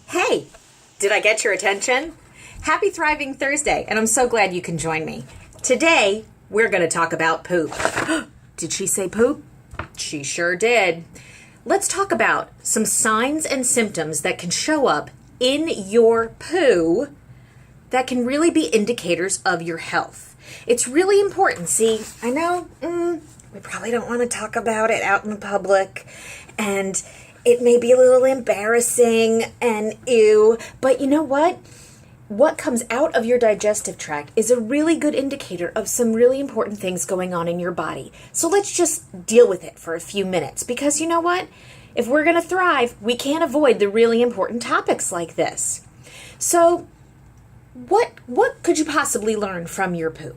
Hey, did I get your attention? Happy Thriving Thursday, and I'm so glad you can join me. Today, we're going to talk about poop. Did she say poop? She sure did. Let's talk about some signs and symptoms that can show up in your poo that can really be indicators of your health. It's really important. See, I know we probably don't want to talk about it out in the public, and it may be a little embarrassing and ew, but you know what? What comes out of your digestive tract is a really good indicator of some really important things going on in your body. So let's just deal with it for a few minutes, because you know what? If we're going to thrive, we can't avoid the really important topics like this. So what could you possibly learn from your poo?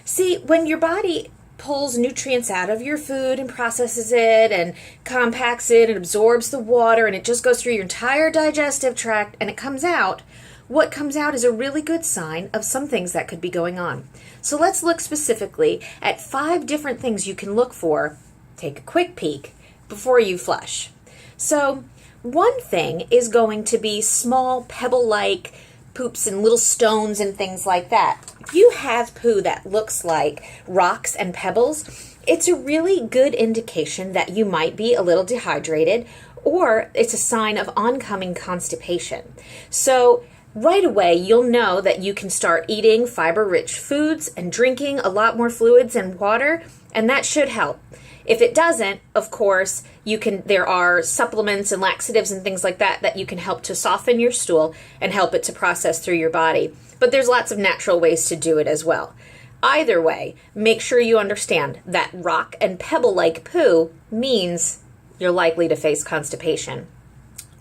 See, when your body pulls nutrients out of your food and processes it and compacts it and absorbs the water, and it just goes through your entire digestive tract and it comes out, what comes out is a really good sign of some things that could be going on. So let's look specifically at 5 different things you can look for. Take a quick peek before you flush. So one thing is going to be small pebble-like poops and little stones and things like that. If you have poo that looks like rocks and pebbles, it's a really good indication that you might be a little dehydrated, or it's a sign of oncoming constipation. So right away, you'll know that you can start eating fiber-rich foods and drinking a lot more fluids and water, and that should help. If it doesn't, of course, there are supplements and laxatives and things like that that you can help to soften your stool and help it to process through your body. But there's lots of natural ways to do it as well. Either way, make sure you understand that rock and pebble-like poo means you're likely to face constipation,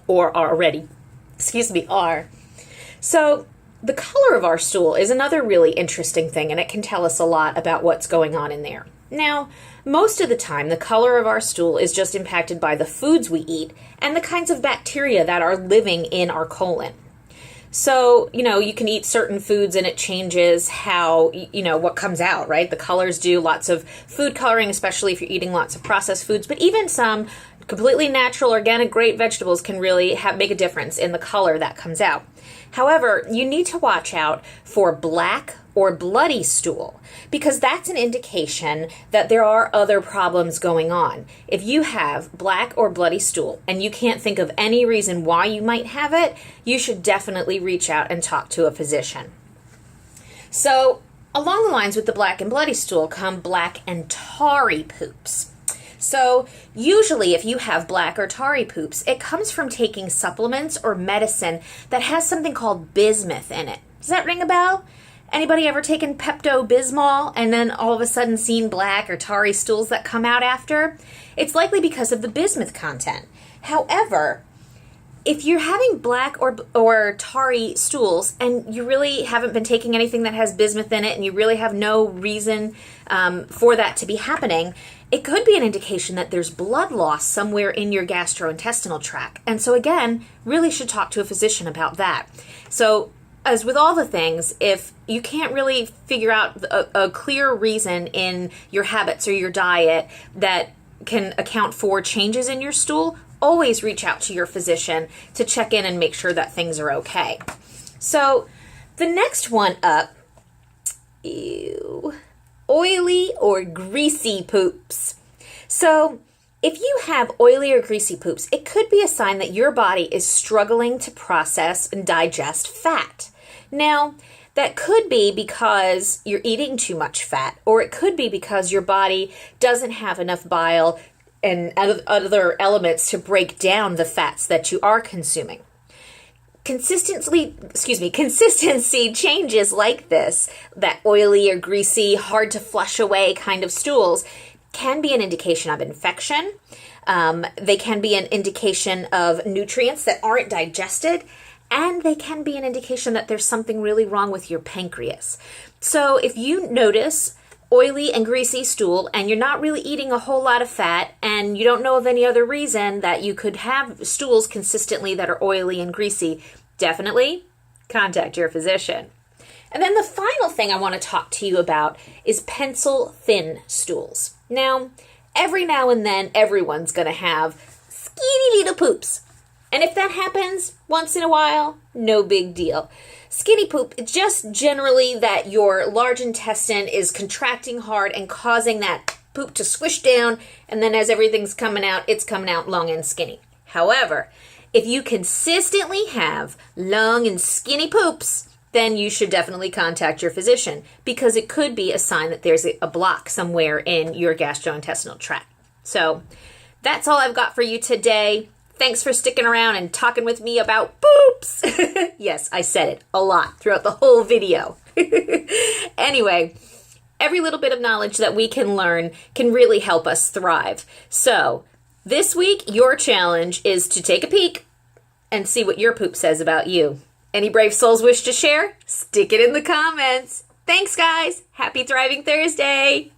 or already, are. So the color of our stool is another really interesting thing, and it can tell us a lot about what's going on in there. Now, most of the time, the color of our stool is just impacted by the foods we eat and the kinds of bacteria that are living in our colon. So, you can eat certain foods and it changes how, what comes out, right? The colors do. Lots of food coloring, especially if you're eating lots of processed foods, but even some completely natural, organic, great vegetables can really make a difference in the color that comes out. However, you need to watch out for black or bloody stool, because that's an indication that there are other problems going on. If you have black or bloody stool and you can't think of any reason why you might have it, you should definitely reach out and talk to a physician. So, along the lines with the black and bloody stool come black and tarry poops. So usually if you have black or tarry poops, it comes from taking supplements or medicine that has something called bismuth in it. Does that ring a bell? Anybody ever taken Pepto-Bismol and then all of a sudden seen black or tarry stools that come out after? It's likely because of the bismuth content. However, if you're having black or tarry stools and you really haven't been taking anything that has bismuth in it and you really have no reason for that to be happening, it could be an indication that there's blood loss somewhere in your gastrointestinal tract. And so again, really should talk to a physician about that. So as with all the things, if you can't really figure out a clear reason in your habits or your diet that can account for changes in your stool, always reach out to your physician to check in and make sure that things are okay. So the next one up, oily or greasy poops. So if you have oily or greasy poops, it could be a sign that your body is struggling to process and digest fat. Now, that could be because you're eating too much fat, or it could be because your body doesn't have enough bile and other elements to break down the fats that you are consuming. Consistency changes like this, that oily or greasy, hard to flush away kind of stools, can be an indication of infection. They can be an indication of nutrients that aren't digested, and they can be an indication that there's something really wrong with your pancreas. So if you notice oily and greasy stool and you're not really eating a whole lot of fat and you don't know of any other reason that you could have stools consistently that are oily and greasy, definitely contact your physician. And then the final thing I want to talk to you about is pencil thin stools. Now, every now and then everyone's going to have skinny little poops. And if that happens once in a while, no big deal. Skinny poop, it's just generally that your large intestine is contracting hard and causing that poop to squish down, and then as everything's coming out, it's coming out long and skinny. However, if you consistently have long and skinny poops, then you should definitely contact your physician, because it could be a sign that there's a block somewhere in your gastrointestinal tract. So that's all I've got for you today. Thanks for sticking around and talking with me about poops. Yes, I said it a lot throughout the whole video. Anyway, every little bit of knowledge that we can learn can really help us thrive. So this week, your challenge is to take a peek and see what your poop says about you. Any brave souls wish to share? Stick it in the comments. Thanks, guys. Happy Thriving Thursday.